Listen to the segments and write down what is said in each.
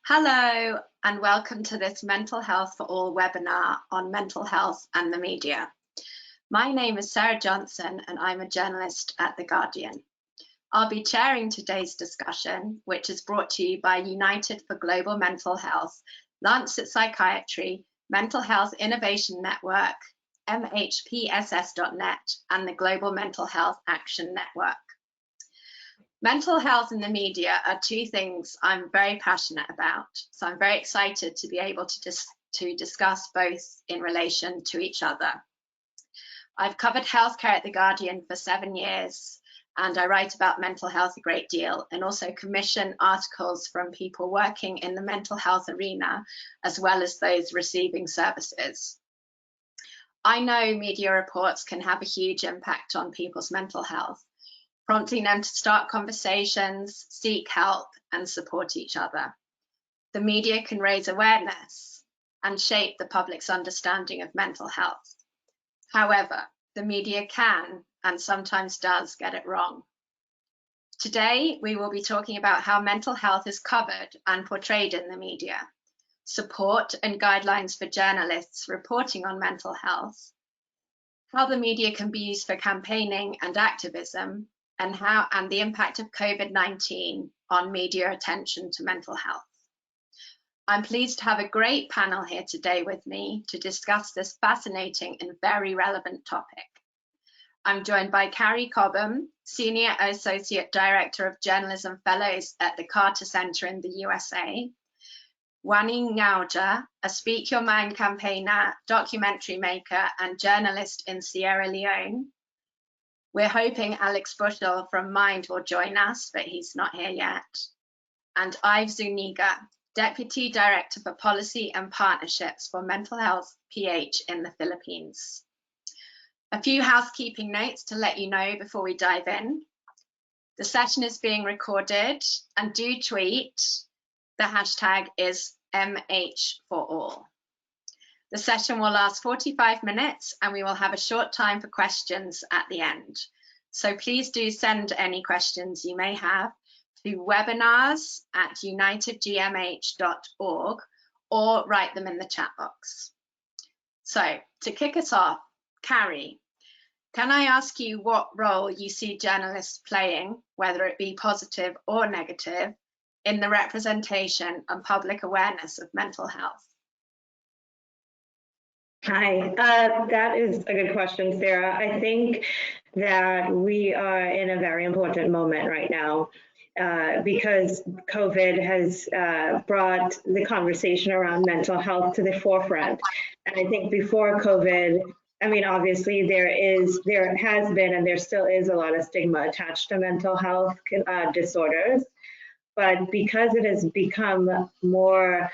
Hello and welcome to this Mental Health for All webinar on mental health and the media. My name is Sarah Johnson and I'm a journalist at The Guardian. I'll be chairing today's discussion, which is brought to you by United for Global Mental Health, Lancet Psychiatry, Mental Health Innovation Network, MHPSS.net, and the Global Mental Health Action Network. Mental health and the media are two things I'm very passionate about, so I'm very excited to be able to discuss both in relation to each other. I've covered healthcare at The Guardian for 7 years, and I write about mental health a great deal and also commission articles from people working in the mental health arena, as well as those receiving services. I know media reports can have a huge impact on people's mental health, prompting them to start conversations, seek help, and support each other. The media can raise awareness and shape the public's understanding of mental health. However, the media can, and sometimes does, get it wrong. Today, we will be talking about how mental health is covered and portrayed in the media, support and guidelines for journalists reporting on mental health, how the media can be used for campaigning and activism, and the impact of COVID-19 on media attention to mental health. I'm pleased to have a great panel here today with me to discuss this fascinating and very relevant topic. I'm joined by Kari Cobham, Senior Associate Director of Journalism Fellows at the Carter Center in the USA, Wannie Ngaujah, a Speak Your Mind campaigner, documentary maker, and journalist in Sierra Leone. We're hoping Alex Bushill from Mind will join us, but he's not here yet. And Yves Zuñiga, Deputy Director for Policy and Partnerships for Mental Health PH in the Philippines. A few housekeeping notes to let you know before we dive in. The session is being recorded, and do tweet. The hashtag is MH4All. The session will last 45 minutes and we will have a short time for questions at the end. So please do send any questions you may have to webinars@unitedgmh.org or write them in the chat box. So to kick us off, Kari, can I ask you what role you see journalists playing, whether it be positive or negative, in the representation and public awareness of mental health? Hi, that is a good question, Sarah. I think that we are in a very important moment right now because COVID has brought the conversation around mental health to the forefront. And I think before COVID, I mean, obviously there has been and there still is a lot of stigma attached to mental health disorders. But because it has become more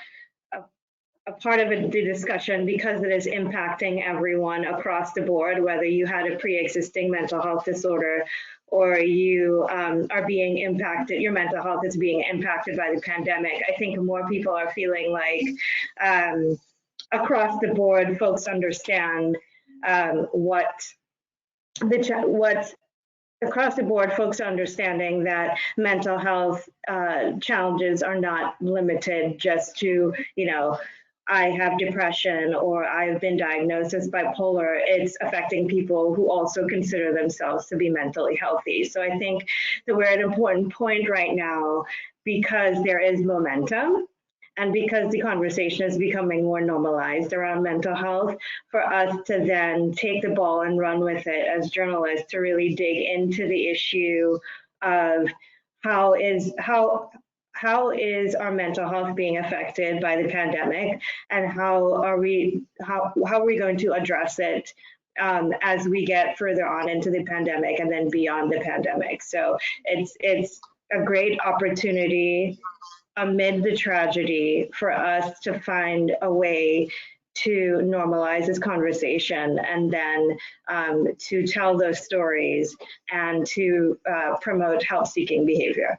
a part of the discussion, because it is impacting everyone across the board, whether you had a pre-existing mental health disorder or you are being impacted, your mental health is being impacted by the pandemic. I think more people are feeling like across the board, folks understand across the board, folks are understanding that mental health challenges are not limited just to, I have depression or I've been diagnosed as bipolar. It's affecting people who also consider themselves to be mentally healthy. So I think that we're at an important point right now because there is momentum and because the conversation is becoming more normalized around mental health, for us to then take the ball and run with it as journalists to really dig into the issue of how is our mental health being affected by the pandemic, and how are we going to address it as we get further on into the pandemic and then beyond the pandemic. So it's a great opportunity amid the tragedy for us to find a way to normalize this conversation and then to tell those stories and to promote help-seeking behavior.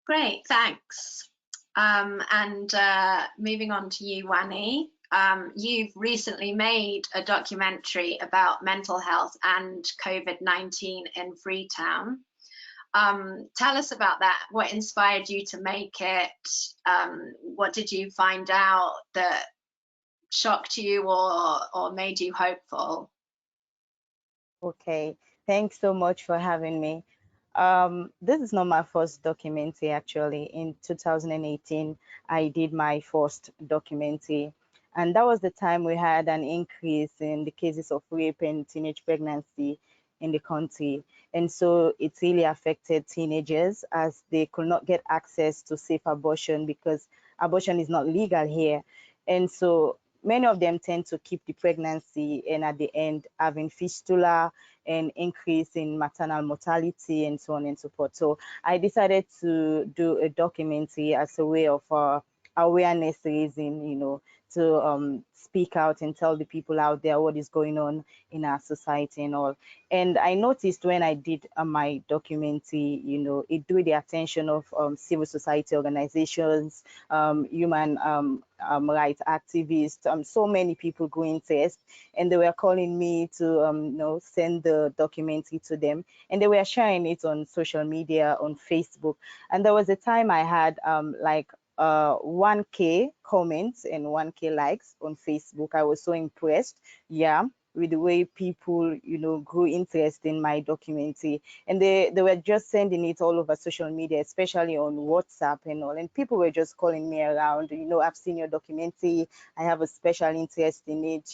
Great, thanks. Moving on to you, Wannie. You've recently made a documentary about mental health and COVID-19 in Freetown. Tell us about that. What inspired you to make it? What did you find out that shocked you or made you hopeful? Okay, thanks so much for having me. This is not my first documentary, actually. In 2018, I did my first documentary, and that was the time we had an increase in the cases of rape and teenage pregnancy in the country. And so it really affected teenagers as they could not get access to safe abortion because abortion is not legal here. And so many of them tend to keep the pregnancy and at the end having fistula and increase in maternal mortality and so on and so forth. So I decided to do a documentary as a way of awareness raising, to speak out and tell the people out there what is going on in our society and all. And I noticed when I did my documentary, it drew the attention of civil society organizations, human rights activists, so many people go interest, and they were calling me to send the documentary to them, and they were sharing it on social media, on Facebook. And there was a time I had like 1K comments and 1K likes on Facebook. I was so impressed, yeah, with the way people, grew interest in my documentary. And they were just sending it all over social media, especially on WhatsApp and all. And people were just calling me around, I've seen your documentary, I have a special interest in it,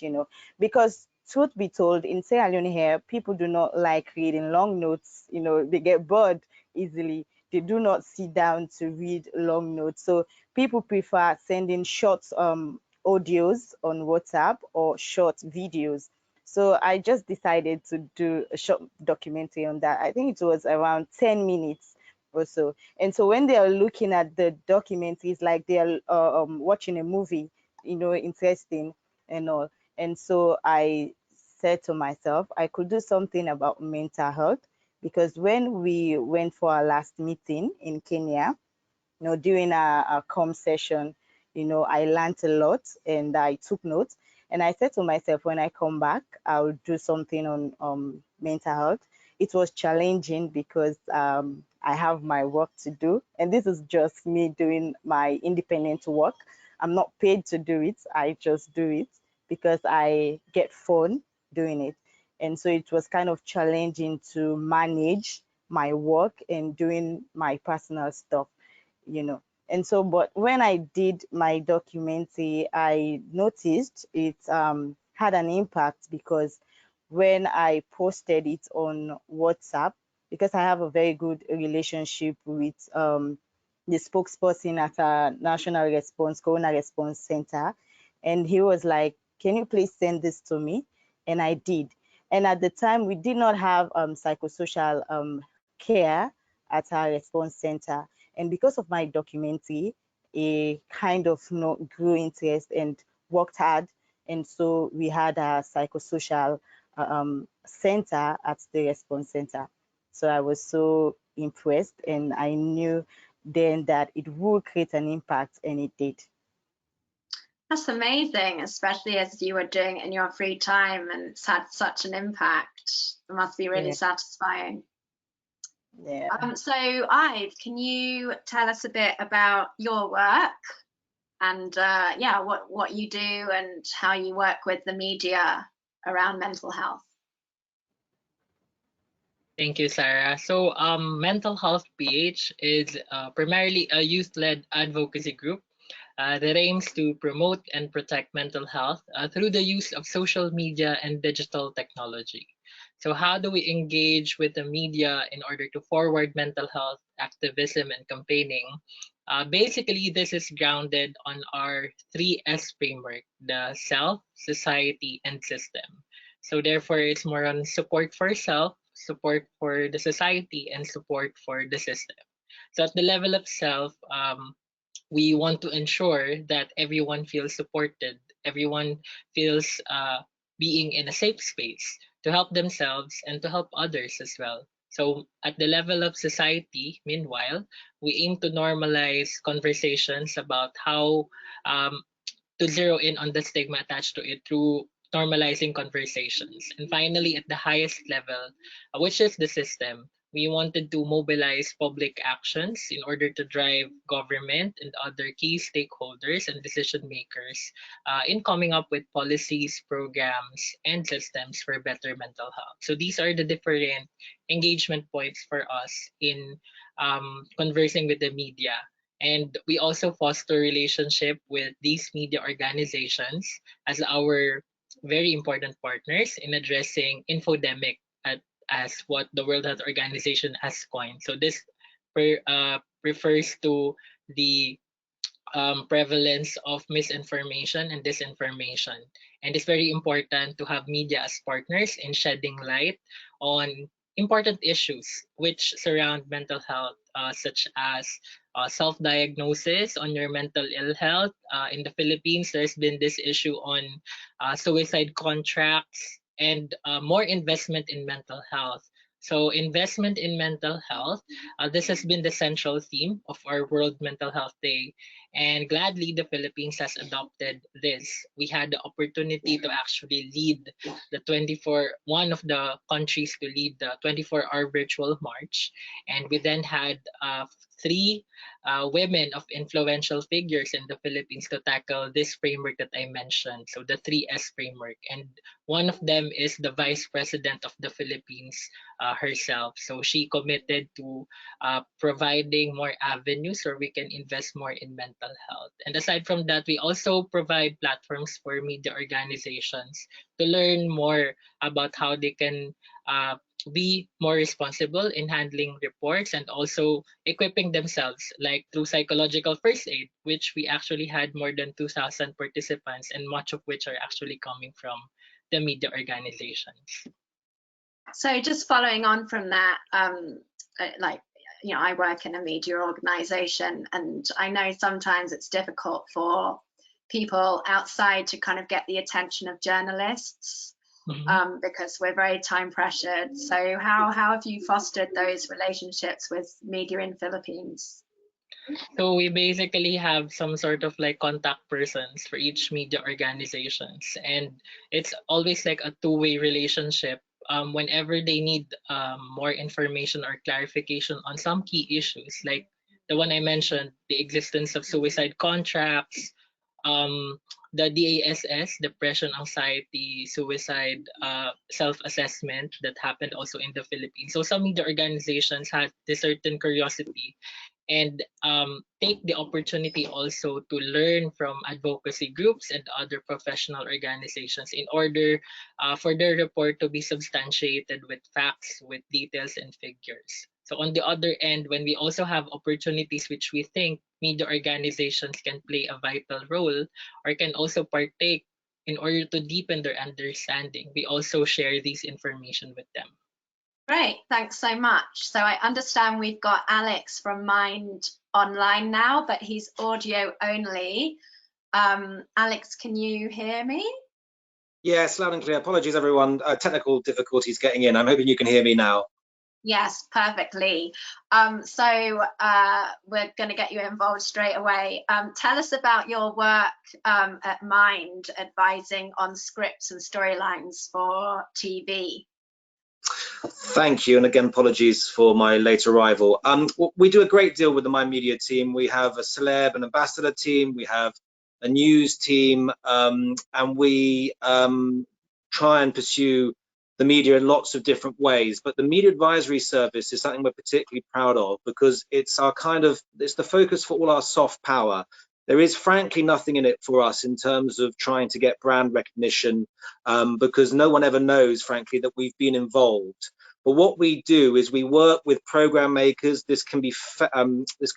because truth be told, in Sierra Leone here, people do not like reading long notes, they get bored easily. They do not sit down to read long notes. So people prefer sending short audios on WhatsApp or short videos. So I just decided to do a short documentary on that. I think it was around 10 minutes or so. And so when they are looking at the documentary, it's like they are watching a movie, interesting and all. And so I said to myself, I could do something about mental health, because when we went for our last meeting in Kenya, during a com session, I learned a lot and I took notes. And I said to myself, when I come back, I'll do something on mental health. It was challenging because I have my work to do. And this is just me doing my independent work. I'm not paid to do it. I just do it because I get fun doing it. And so it was kind of challenging to manage my work and doing my personal stuff. And so, but when I did my documentary, I noticed it had an impact, because when I posted it on WhatsApp, because I have a very good relationship with the spokesperson at a national response, corona response center, and he was like, can you please send this to me? And I did. And at the time, we did not have psychosocial care at our response center. And because of my documentary, a kind of grew interest and worked hard. And so we had a psychosocial center at the response center. So I was so impressed, and I knew then that it would create an impact, and it did. That's amazing, especially as you were doing it in your free time and it's had such an impact. It must be really satisfying. Yeah. So Yves, can you tell us a bit about your work and what you do and how you work with the media around mental health? Thank you, Sarah. So, Mental Health PH is primarily a youth-led advocacy group that aims to promote and protect mental health through the use of social media and digital technology. So, how do we engage with the media in order to forward mental health activism and campaigning? Basically, this is grounded on our 3S framework: the self, society, and system. So, therefore, it's more on support for self, support for the society, and support for the system. So, at the level of self, we want to ensure that everyone feels supported, everyone feels being in a safe space to help themselves and to help others as well. So, at the level of society, meanwhile, we aim to normalize conversations about how to zero in on the stigma attached to it through normalizing conversations. And finally, at the highest level, which is the system, we wanted to mobilize public actions in order to drive government and other key stakeholders and decision makers in coming up with policies, programs, and systems for better mental health. So these are the different engagement points for us in conversing with the media. And we also foster relationship with these media organizations as our very important partners in addressing infodemic as what the World Health Organization has coined. So this refers to the prevalence of misinformation and disinformation. And it's very important to have media as partners in shedding light on important issues which surround mental health, such as self-diagnosis on your mental ill health. In the Philippines, there's been this issue on suicide contracts and more investment in mental health. So investment in mental health, this has been the central theme of our World Mental Health Day. And gladly, the Philippines has adopted this. We had the opportunity to actually lead one of the countries to lead the 24-hour virtual march. And we then had 3 women of influential figures in the Philippines to tackle this framework that I mentioned. So the 3S framework. And one of them is the Vice President of the Philippines herself. So she committed to providing more avenues where we can invest more in mental health. And aside from that, we also provide platforms for media organizations to learn more about how they can be more responsible in handling reports and also equipping themselves, like through psychological first aid, which we actually had more than 2,000 participants, and much of which are actually coming from the media organizations. So just following on from that, I work in a media organization, and I know sometimes it's difficult for people outside to kind of get the attention of journalists. Because we're very time pressured. So how have you fostered those relationships with media in Philippines? So we basically have some sort of like contact persons for each media organizations, and it's always like a two-way relationship. Whenever they need more information or clarification on some key issues, like the one I mentioned, the existence of suicide contracts, the DASS, depression, anxiety, suicide, self-assessment that happened also in the Philippines. So some media organizations had this certain curiosity and take the opportunity also to learn from advocacy groups and other professional organizations in order for their report to be substantiated with facts, with details and figures. So on the other end, when we also have opportunities which we think media organizations can play a vital role or can also partake in order to deepen their understanding, we also share this information with them. Great, thanks so much. So I understand we've got Alex from Mind online now, but he's audio only. Alex, can you hear me? Yes, loud and clear. Apologies, everyone. Technical difficulties getting in. I'm hoping you can hear me now. Yes, perfectly. So we're going to get you involved straight away. Tell us about your work at Mind, advising on scripts and storylines for TV. Thank you, and again, apologies for my late arrival. We do a great deal with the Mind Media team. We have a celeb and ambassador team. We have a news team, and we try and pursue the media in lots of different ways. But the media advisory service is something we're particularly proud of because it's it's the focus for all our soft power. There is frankly nothing in it for us in terms of trying to get brand recognition because no one ever knows, frankly, that we've been involved. But what we do is we work with program makers. This can be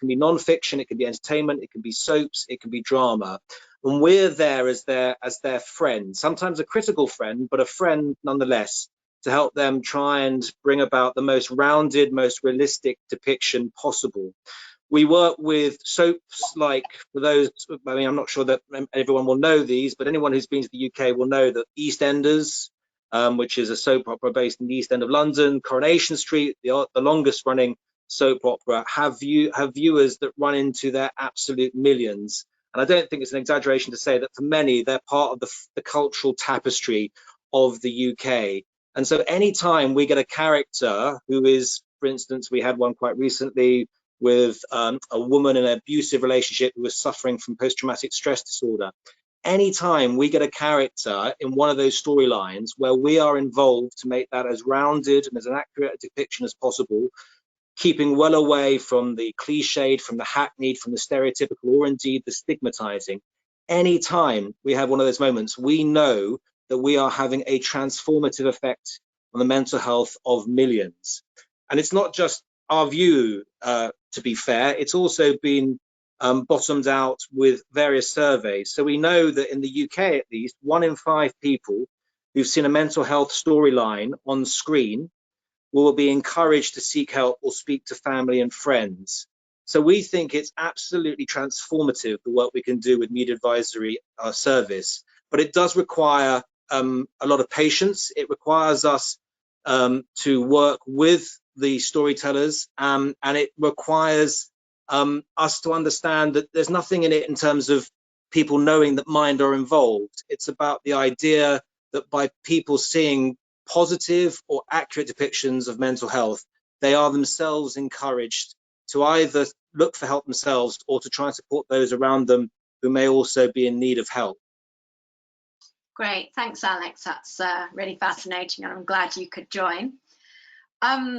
non-fiction, it can be entertainment, it can be soaps, it can be drama. And we're there as their friend, sometimes a critical friend, but a friend nonetheless, to help them try and bring about the most rounded, most realistic depiction possible. We work with soaps like, for those, I mean, I'm not sure that everyone will know these, but anyone who's been to the UK will know that EastEnders, which is a soap opera based in the East End of London, Coronation Street, the longest running soap opera, have viewers that run into their absolute millions. And I don't think it's an exaggeration to say that for many, they're part of the cultural tapestry of the UK. And so anytime we get a character who is For instance, we had one quite recently with a woman in an abusive relationship who was suffering from post-traumatic stress disorder. Anytime we get a character in one of those storylines where we are involved to make that as rounded and as an accurate a depiction as possible, keeping well away from the cliched, from the hackneyed, from the stereotypical, or indeed the stigmatizing. Anytime we have one of those moments, we know that we are having a transformative effect on the mental health of millions. And it's not just our view, to be fair, it's also been bottomed out with various surveys. So we know that in the UK, at least, 1 in 5 people who've seen a mental health storyline on screen will be encouraged to seek help or speak to family and friends. So we think it's absolutely transformative, the work we can do with Media Advisory Service, but it does require a lot of patience. It requires us to work with the storytellers, and it requires us to understand that there's nothing in it in terms of people knowing that Mind are involved. It's about the idea that by people seeing positive or accurate depictions of mental health, they are themselves encouraged to either look for help themselves or to try and support those around them who may also be in need of help. Great, thanks Alex, that's really fascinating and I'm glad you could join.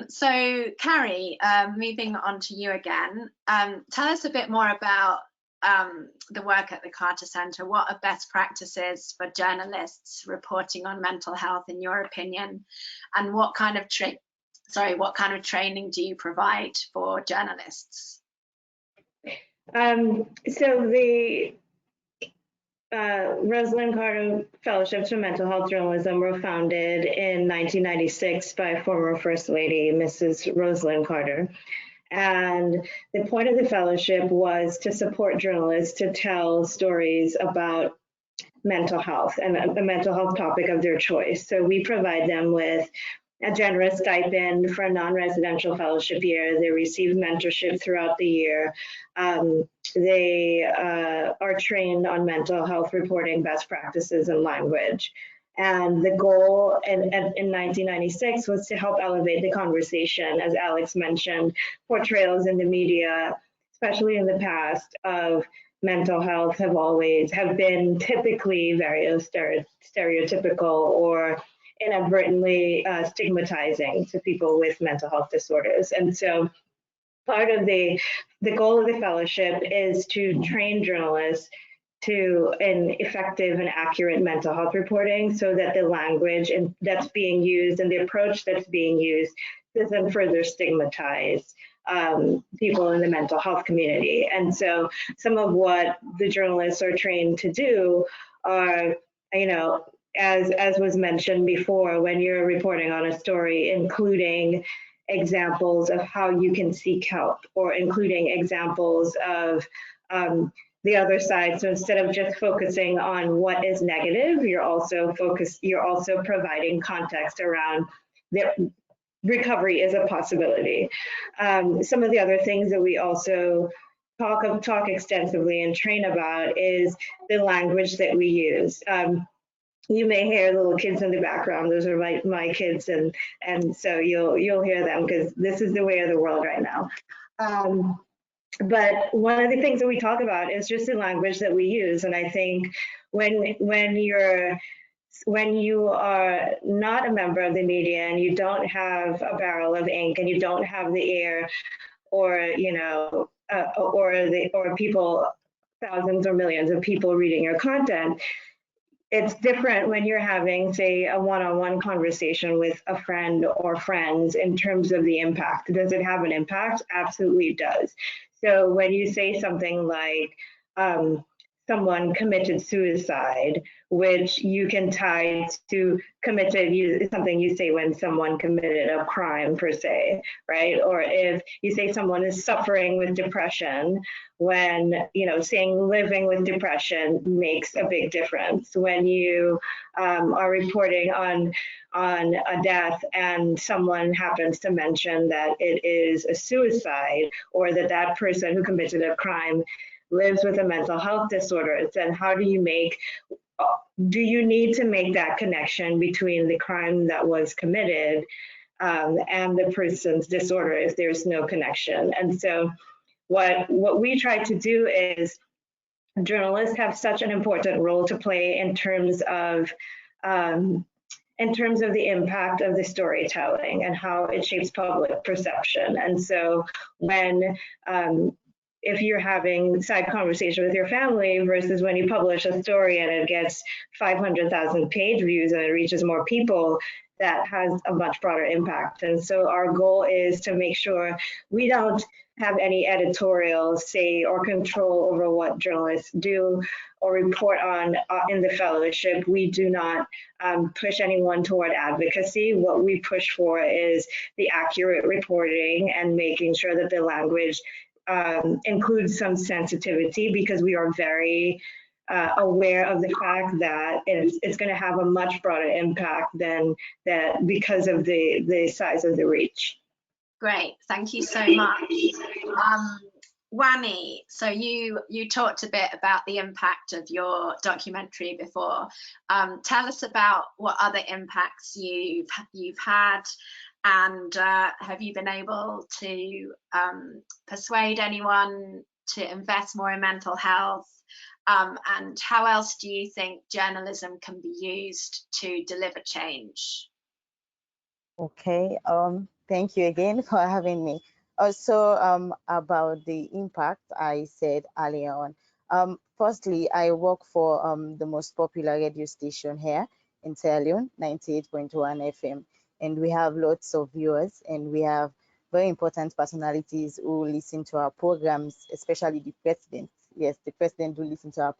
So Kari, moving on to you again, tell us a bit more about the work at the Carter Centre. What are best practices for journalists reporting on mental health in your opinion, and what kind of training do you provide for journalists? So the Rosalind Carter Fellowships for Mental Health Journalism were founded in 1996 by former First Lady, Mrs. Rosalind Carter. And the point of the fellowship was to support journalists to tell stories about mental health and a mental health topic of their choice. So we provide them with a generous stipend for a non-residential fellowship year. They receive mentorship throughout the year. They are trained on mental health reporting best practices and language. And the goal in 1996 was to help elevate the conversation, as Alex mentioned, portrayals in the media, especially in the past, of mental health have been typically very stereotypical or inadvertently stigmatizing to people with mental health disorders. And so part of the goal of the fellowship is to train journalists in effective and accurate mental health reporting so that the language that's being used and the approach that's being used doesn't further stigmatize people in the mental health community. And so some of what the journalists are trained to do are, as was mentioned before, when you're reporting on a story, including examples of how you can seek help, or including examples of the other side. So instead of just focusing on what is negative, you're also providing context around the recovery is a possibility. Some of the other things that we also talk extensively and train about is the language that we use. You may hear little kids in the background. Those are my kids, and so you'll hear them because this is the way of the world right now. But one of the things that we talk about is just the language that we use. And I think when you are not a member of the media and you don't have a barrel of ink and you don't have the ear or people, thousands or millions of people reading your content, it's different when you're having, say, a one-on-one conversation with a friend or friends in terms of the impact. Does it have an impact? Absolutely does. So when you say something like someone committed suicide, which you can tie to committed, something you say when someone committed a crime per se, right? Or if you say someone is suffering with depression, when, saying living with depression makes a big difference. When you are reporting on a death and someone happens to mention that it is a suicide, or that person who committed a crime lives with a mental health disorder, then how do you need to make that connection between the crime that was committed and the person's disorder if there's no connection. And so what we try to do is, journalists have such an important role to play in terms of the impact of the storytelling and how it shapes public perception. And so when if you're having side conversation with your family versus when you publish a story and it gets 500,000 page views and it reaches more people, that has a much broader impact. And so our goal is to make sure we don't have any editorial say or control over what journalists do or report on in the fellowship. We do not push anyone toward advocacy. What we push for is the accurate reporting and making sure that the language includes some sensitivity, because we are very aware of the fact that it's going to have a much broader impact than that because of the size of the reach. Great, thank you so much. Wannie, so you talked a bit about the impact of your documentary before. Tell us about what other impacts you've had, and have you been able to persuade anyone to invest more in mental health? And how else do you think journalism can be used to deliver change? Okay, thank you again for having me. Also, about the impact I said earlier on. Firstly, I work for the most popular radio station here in Sierra Leone, 98.1 FM, and we have lots of viewers, and we have very important personalities who listen to our programs, especially the president. Yes, the president will listen to our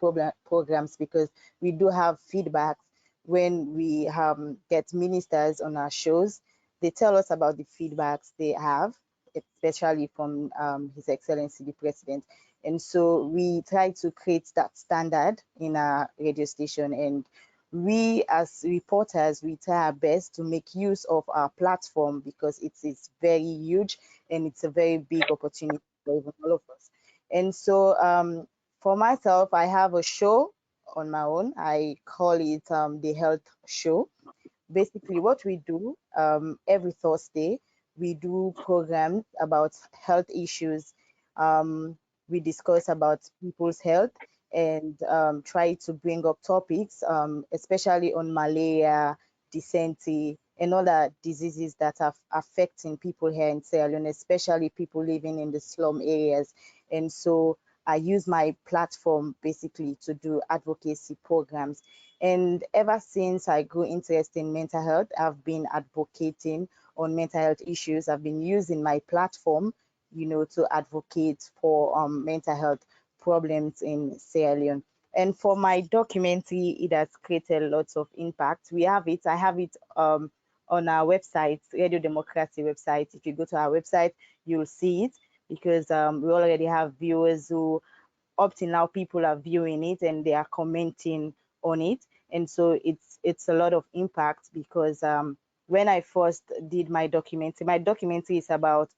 programs, because we do have feedbacks when we get ministers on our shows. They tell us about the feedbacks they have, especially from His Excellency the President. And so we try to create that standard in our radio station, and we as reporters, we try our best to make use of our platform, because it's very huge and it's a very big opportunity for even all of us. And so for myself, I have a show on my own. I call it the Health Show. Basically, what we do every Thursday, we do programs about health issues. We discuss about people's health and try to bring up topics, especially on malaria, dysentery, and other diseases that are affecting people here in Sierra Leone, especially people living in the slum areas. And so I use my platform basically to do advocacy programs. And ever since I grew interested in mental health, I've been advocating on mental health issues. I've been using my platform, to advocate for mental health problems in Sierra Leone. And for my documentary, it has created lots of impact. I have it on our website, Radio Democracy website. If you go to our website, you'll see it, because we already have viewers who, up till now, people are viewing it and they are commenting on it. And so it's a lot of impact, because when I first did my documentary is about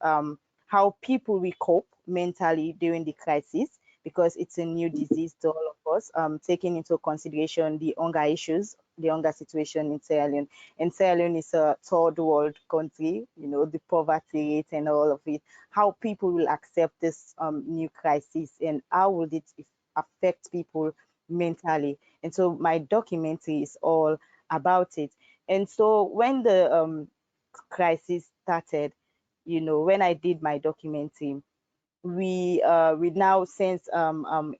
how people will cope mentally during the crisis, because it's a new disease to all of us, taking into consideration the hunger issues, the hunger situation in Sierra Leone. And Sierra Leone is a third world country, the poverty rate and all of it, how people will accept this new crisis, and how will it affect people mentally. And so my documentary is all about it. And so when the crisis started, when I did my documentary, we now sense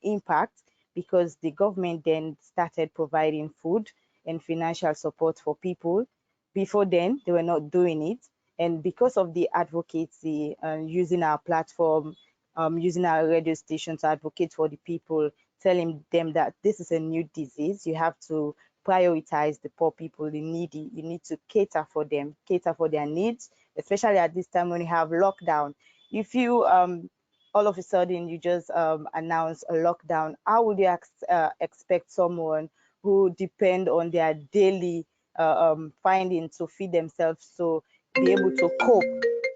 impact, because the government then started providing food and financial support for people. Before then, they were not doing it. And because of the advocacy, using our platform, using our radio station to advocate for the people, telling them that this is a new disease, you have to prioritize the poor people, the needy. You need to cater for them, cater for their needs, especially at this time when you have lockdown. If you all of a sudden you just announce a lockdown, how would you expect someone who depend on their daily finding to feed themselves to be able to cope?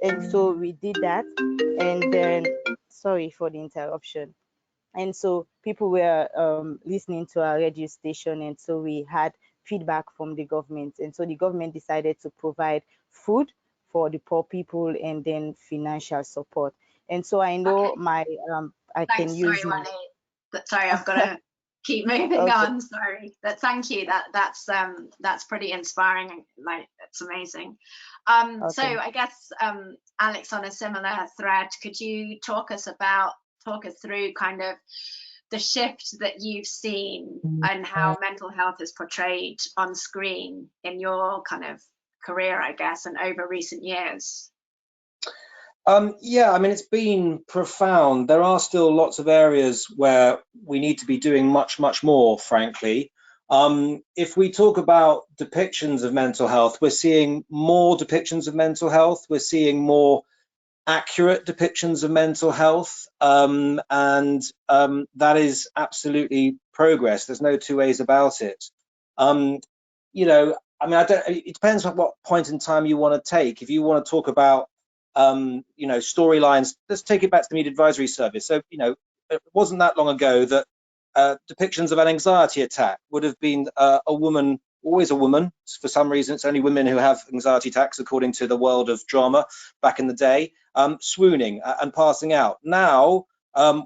And so we did that, and then, sorry for the interruption. And so people were listening to our radio station, and so we had feedback from the government, and so the government decided to provide food for the poor people, and then financial support. And so I know Okay. my I Thanks. can Sorry, use my Wannie. Sorry, I've got to keep moving okay. on. Sorry, but thank you. That's pretty inspiring. Like, it's amazing. So Okay. I guess Alex, on a similar thread, could you talk us through kind of the shift that you've seen and how mental health is portrayed on screen in your kind of career, I guess, and over recent years? Yeah, I mean, it's been profound. There are still lots of areas where we need to be doing much, much more, frankly. If we talk about depictions of mental health, we're seeing more depictions of mental health. We're seeing more accurate depictions of mental health, and that is absolutely progress. There's no two ways about it. You know, I mean, it depends on what point in time you want to take. If you want to talk about you know, storylines, let's take it back to the Media Advisory Service. So, you know, it wasn't that long ago that depictions of an anxiety attack would have been a woman, always a woman. For some reason, it's only women who have anxiety attacks, according to the world of drama back in the day, swooning and passing out. Now,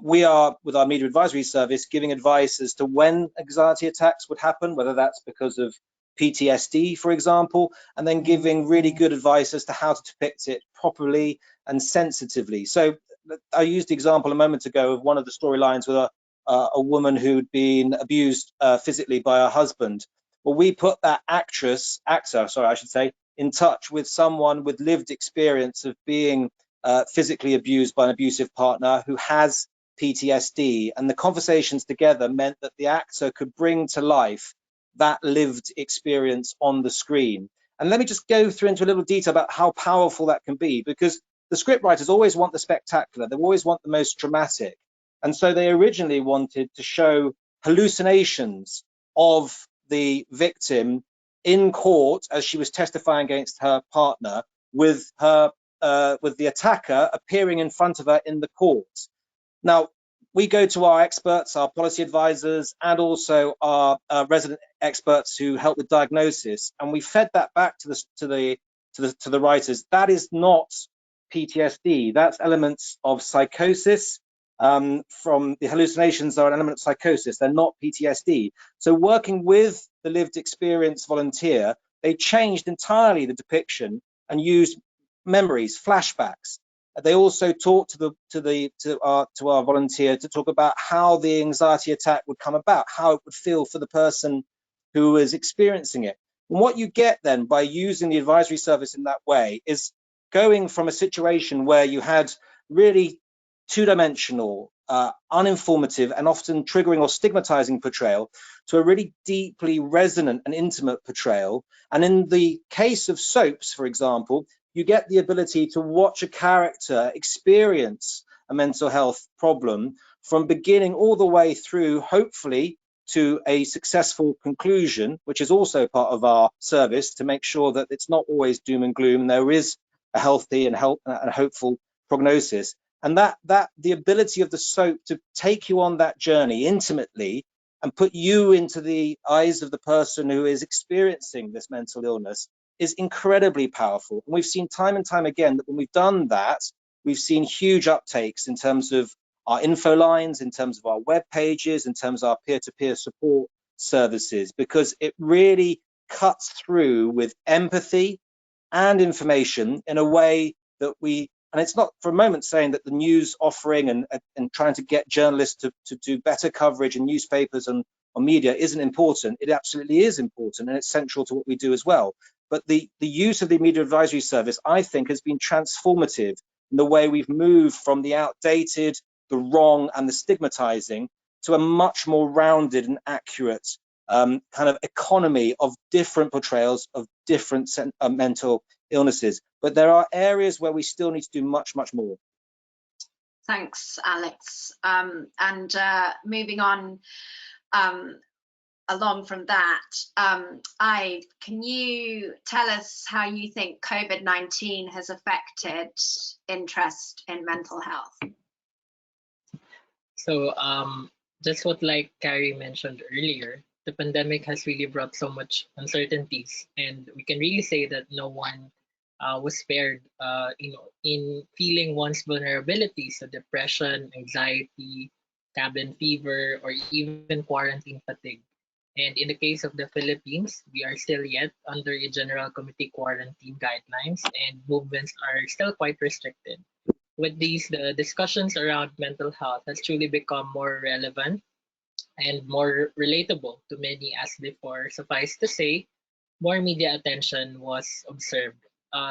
we are, with our Media Advisory Service, giving advice as to when anxiety attacks would happen, whether that's because of PTSD, for example, and then giving really good advice as to how to depict it properly and sensitively. So I used the example a moment ago of one of the storylines with a woman who'd been abused physically by her husband. Well, we put that actor, I should say, in touch with someone with lived experience of being physically abused by an abusive partner who has PTSD, and the conversations together meant that the actor could bring to life that lived experience on the screen. And let me just go through into a little detail about how powerful that can be, because the scriptwriters always want the spectacular, they always want the most dramatic. And so they originally wanted to show hallucinations of the victim in court as she was testifying against her partner, with the attacker appearing in front of her in the court. Now, we go to our experts, our policy advisors, and also our resident experts who help with diagnosis, and we fed that back to the writers. That is not PTSD. That's elements of psychosis. From the hallucinations are an element of psychosis. They're not PTSD. So, working with the lived experience volunteer, they changed entirely the depiction and used memories, flashbacks. They also talked to our volunteer to talk about how the anxiety attack would come about, how it would feel for the person who is experiencing it. And what you get then by using the advisory service in that way is going from a situation where you had really two-dimensional, uninformative, and often triggering or stigmatizing portrayal to a really deeply resonant and intimate portrayal. And in the case of soaps, for example, you get the ability to watch a character experience a mental health problem from beginning all the way through, hopefully, to a successful conclusion, which is also part of our service, to make sure that it's not always doom and gloom, and there is a healthy and hopeful prognosis. And that the ability of the soap to take you on that journey intimately and put you into the eyes of the person who is experiencing this mental illness is incredibly powerful. And we've seen time and time again that when we've done that, we've seen huge uptakes in terms of our info lines, in terms of our web pages, in terms of our peer-to-peer support services, because it really cuts through with empathy and information in a way that and it's not for a moment saying that the news offering and trying to get journalists to do better coverage in newspapers and on media isn't important. It absolutely is important, and it's central to what we do as well. But the use of the Media Advisory Service, I think, has been transformative in the way we've moved from the outdated, the wrong, and the stigmatizing to a much more rounded and accurate kind of economy of different portrayals of different mental illnesses. But there are areas where we still need to do much, much more. Thanks, Alex. And moving on along from that, Yves, can you tell us how you think COVID-19 has affected interest in mental health? So just what like Kari mentioned earlier, the pandemic has really brought so much uncertainties, and we can really say that no one was spared, in feeling one's vulnerabilities, so depression, anxiety, cabin fever, or even quarantine fatigue. And in the case of the Philippines, we are still yet under a general committee quarantine guidelines, and movements are still quite restricted. With these, the discussions around mental health has truly become more relevant and more relatable to many as before. Suffice to say, more media attention was observed.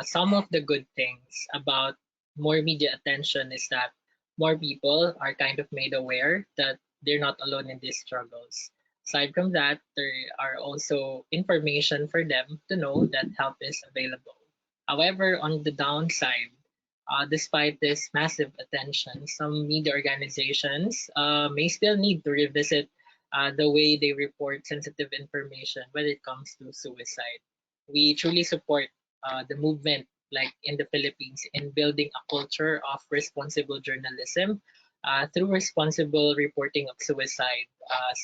Some of the good things about more media attention is that more people are kind of made aware that they're not alone in these struggles. Aside from that, there are also information for them to know that help is available. However, on the downside, despite this massive attention, some media organizations may still need to revisit the way they report sensitive information when it comes to suicide. We truly support the movement, like in the Philippines, in building a culture of responsible journalism through responsible reporting of suicide,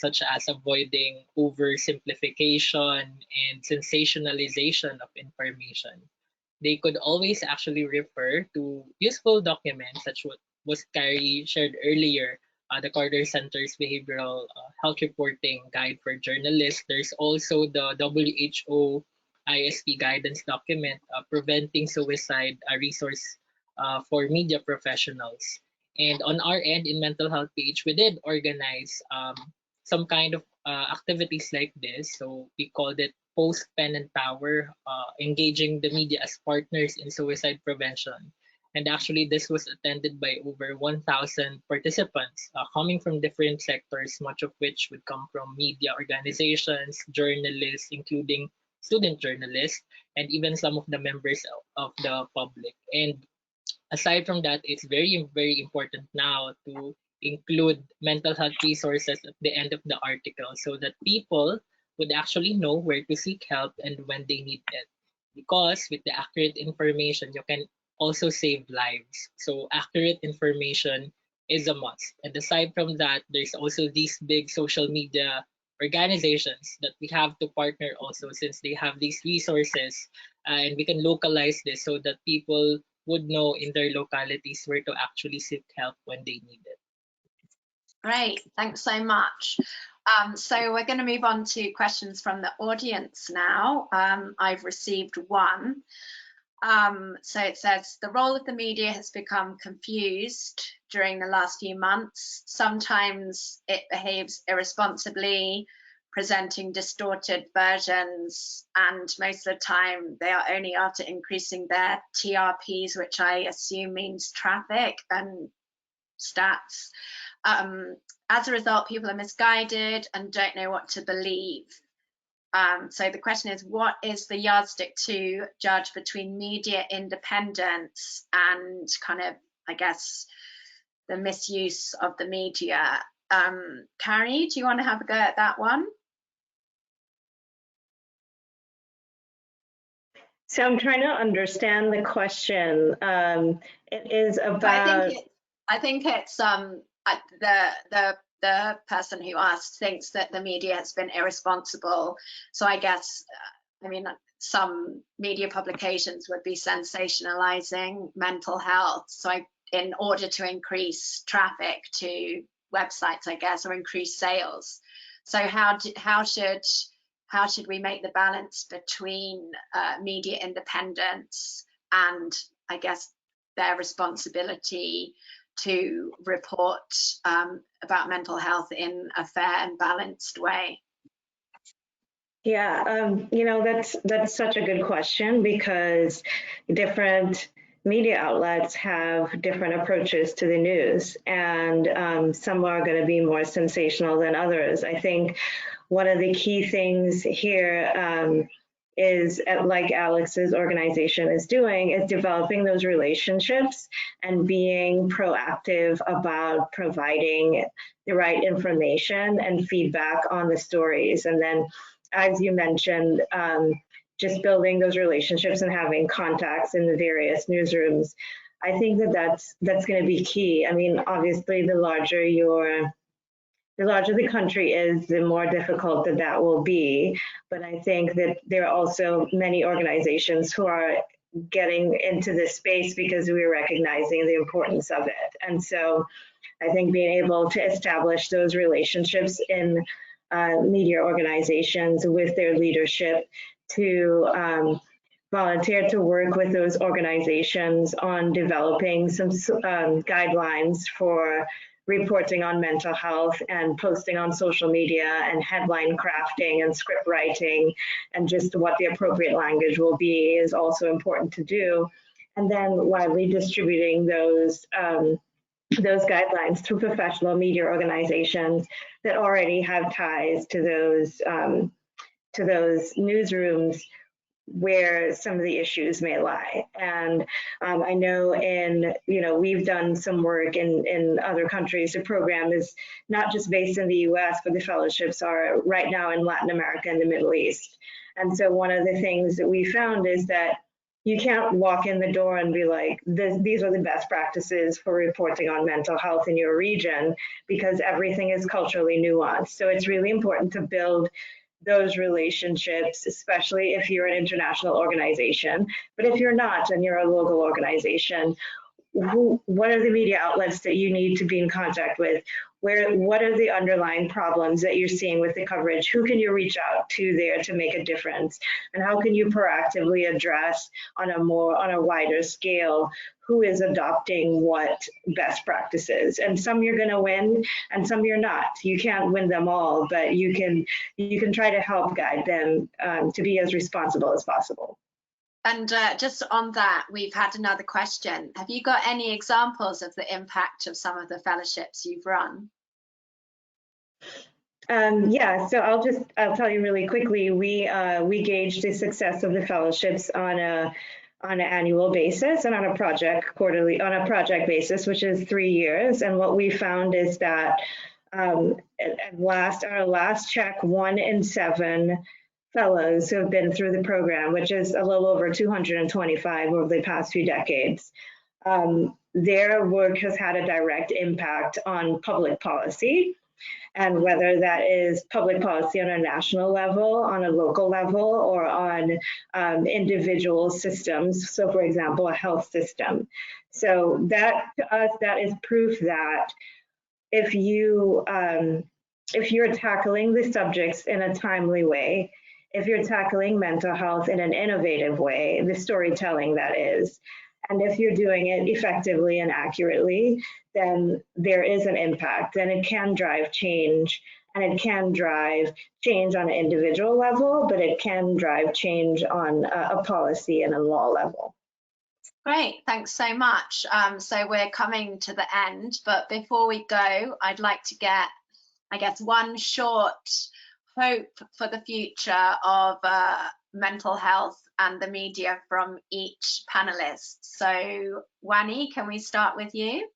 such as avoiding oversimplification and sensationalization of information. They could always actually refer to useful documents such what was Kari shared earlier, the Carter Center's Behavioral Health Reporting Guide for Journalists. There's also the WHO ISP guidance document, Preventing Suicide, a resource for media professionals. And on our end in Mental Health PH, we did organize some kind of activities like this. So we called it Post Pen and Power, engaging the media as partners in suicide prevention. And actually, this was attended by over 1,000 participants coming from different sectors, much of which would come from media organizations, journalists, including student journalists, and even some of the members of the public. And aside from that, it's very, very important now to include mental health resources at the end of the article so that people would actually know where to seek help and when they need it. Because with the accurate information, you can also save lives. So accurate information is a must. And aside from that, there's also these big social media organizations that we have to partner also, since they have these resources, and we can localize this so that people would know in their localities where to actually seek help when they need it. Great, thanks so much. So we're going to move on to questions from the audience now. I've received one. So it says, the role of the media has become confused during the last few months. Sometimes it behaves irresponsibly, presenting distorted versions, and most of the time they are only after increasing their TRPs, which I assume means traffic and stats. As a result, people are misguided and don't know what to believe. So the question is, what is the yardstick to judge between media independence and kind of, I guess, the misuse of the media? Kari, do you want to have a go at that one? So I'm trying to understand the question. It is about. I think it's the person who asked thinks that the media has been irresponsible. So I guess, I mean, some media publications would be sensationalizing mental health. So in order to increase traffic to websites, I guess, or increase sales. So how should we make the balance between media independence and, I guess, their responsibility to report about mental health in a fair and balanced way? Yeah, that's such a good question, because different media outlets have different approaches to the news, and some are going to be more sensational than others. I think one of the key things here is, like Alex's organization is doing, is developing those relationships and being proactive about providing the right information and feedback on the stories. And then, as you mentioned, just building those relationships and having contacts in the various newsrooms. I think that's going to be key. I mean, obviously, the larger the country is, the more difficult that will be. But I think that there are also many organizations who are getting into this space because we were recognizing the importance of it. And so I think being able to establish those relationships in media organizations with their leadership to volunteer to work with those organizations on developing some guidelines for reporting on mental health and posting on social media and headline crafting and script writing and just what the appropriate language will be is also important to do. And then widely distributing those guidelines through professional media organizations that already have ties to those newsrooms where some of the issues may lie. And I know we've done some work in other countries. The program is not just based in the US, but the fellowships are right now in Latin America and the Middle East. And so one of the things that we found is that you can't walk in the door and be like, these are the best practices for reporting on mental health in your region, because everything is culturally nuanced. So it's really important to build those relationships, especially if you're an international organization. But if you're not and you're a local organization, what are the media outlets that you need to be in contact with? What are the underlying problems that you're seeing with the coverage? Who can you reach out to there to make a difference? And how can you proactively address on a wider scale who is adopting what best practices? And some you're going to win and some you're not. You can't win them all, but you can try to help guide them to be as responsible as possible. And just on that, we've had another question. Have you got any examples of the impact of some of the fellowships you've run? Yeah, so I'll tell you really quickly. We gauge the success of the fellowships on an annual basis and on a project basis, which is 3 years. And what we found is that at our last check, 1 in 7 fellows who have been through the program, which is a little over 225 over the past few decades, their work has had a direct impact on public policy. And whether that is public policy on a national level, on a local level, or on individual systems. So for example, a health system. So that to us, that is proof that if you're tackling the subjects in a timely way, if you're tackling mental health in an innovative way, the storytelling that is, and if you're doing it effectively and accurately, then there is an impact, and it can drive change, and it can drive change on an individual level, but it can drive change on a policy and a law level. Great, thanks so much. So we're coming to the end, but before we go, I'd like to get, I guess, one short hope for the future of mental health and the media from each panelist. So Wannie, can we start with you?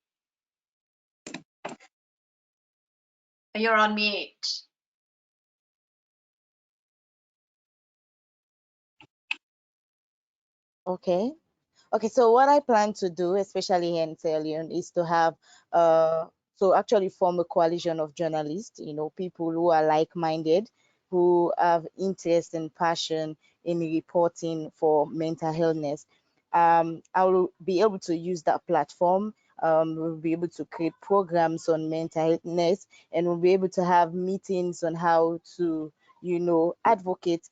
You're on mute. Okay, so what I plan to do, especially here in Sierra Leone, is to have so actually form a coalition of journalists, people who are like-minded, who have interest and passion in reporting for mental illness. I will be able to use that platform. We'll be able to create programs on mental illness, and we'll be able to have meetings on how to, advocate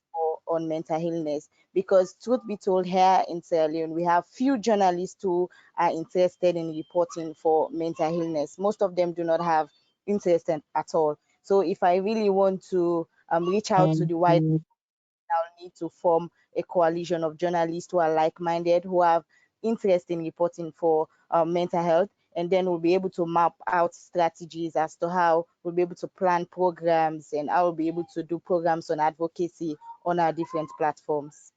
on mental illness. Because truth be told, here in Sierra Leone, we have few journalists who are interested in reporting for mental illness. Most of them do not have interest at all. So if I really want to reach out to the wide, I'll need to form a coalition of journalists who are like-minded, who have interest in reporting for mental health, and then we'll be able to map out strategies as to how we'll be able to plan programs, and I will be able to do programs on advocacy on our different platforms.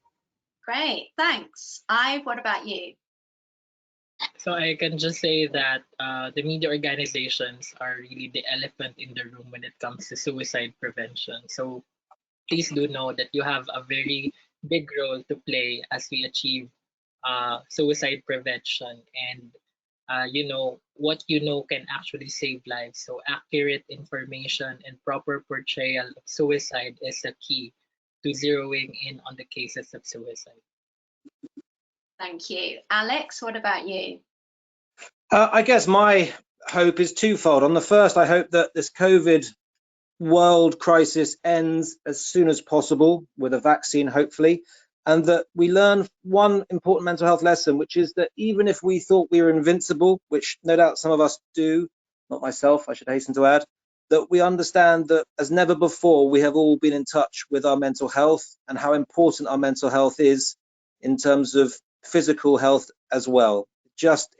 Great, thanks. Yves, what about you? So I can just say that the media organizations are really the elephant in the room when it comes to suicide prevention. So please do know that you have a very big role to play as we achieve suicide prevention, and what can actually save lives. So accurate information and proper portrayal of suicide is the key to zeroing in on the cases of suicide. Thank you. Alex, what about you? I guess my hope is twofold. On the first, I hope that this COVID world crisis ends as soon as possible with a vaccine, hopefully, and that we learn one important mental health lesson, which is that even if we thought we were invincible, which no doubt some of us do, not myself, I should hasten to add, that we understand that as never before, we have all been in touch with our mental health and how important our mental health is in terms of physical health as well. Just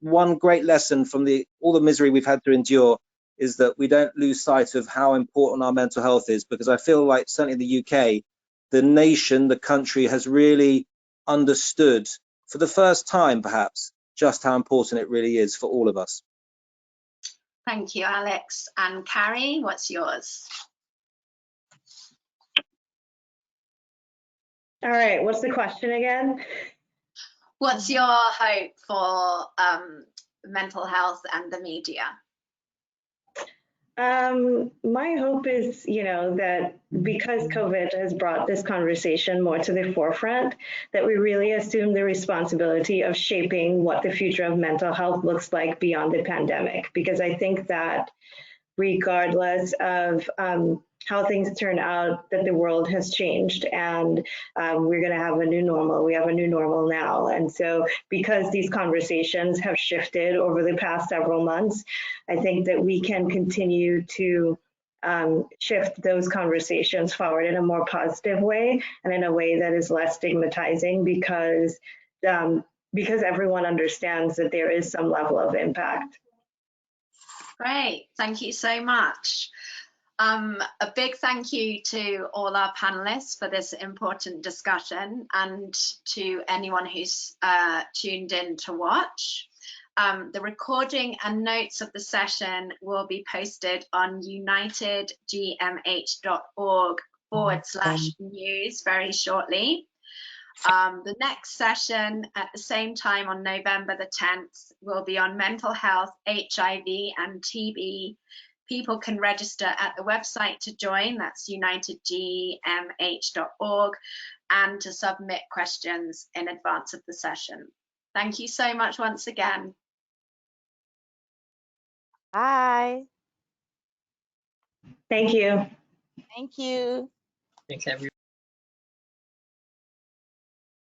one great lesson from all the misery we've had to endure is that we don't lose sight of how important our mental health is, because I feel like certainly in the UK, the nation, the country has really understood for the first time, perhaps, just how important it really is for all of us. Thank you, Alex. And Kari, what's yours? All right, what's the question again? What's your hope for mental health and the media? My hope is, that because COVID has brought this conversation more to the forefront, that we really assume the responsibility of shaping what the future of mental health looks like beyond the pandemic. Because I think that regardless of how things turn out, that the world has changed and we're going to have a new normal. We have a new normal now. And so because these conversations have shifted over the past several months, I think that we can continue to shift those conversations forward in a more positive way and in a way that is less stigmatizing, because everyone understands that there is some level of impact. Great, thank you so much. A big thank you to all our panelists for this important discussion, and to anyone who's tuned in to watch. The recording and notes of the session will be posted on unitedgmh.org/news very shortly. The next session at the same time on November the 10th will be on mental health, HIV and TB. People can register at the website to join, that's unitedgmh.org, and to submit questions in advance of the session. Thank you so much once again. Bye. Thank you. Thank you. Thanks, everyone.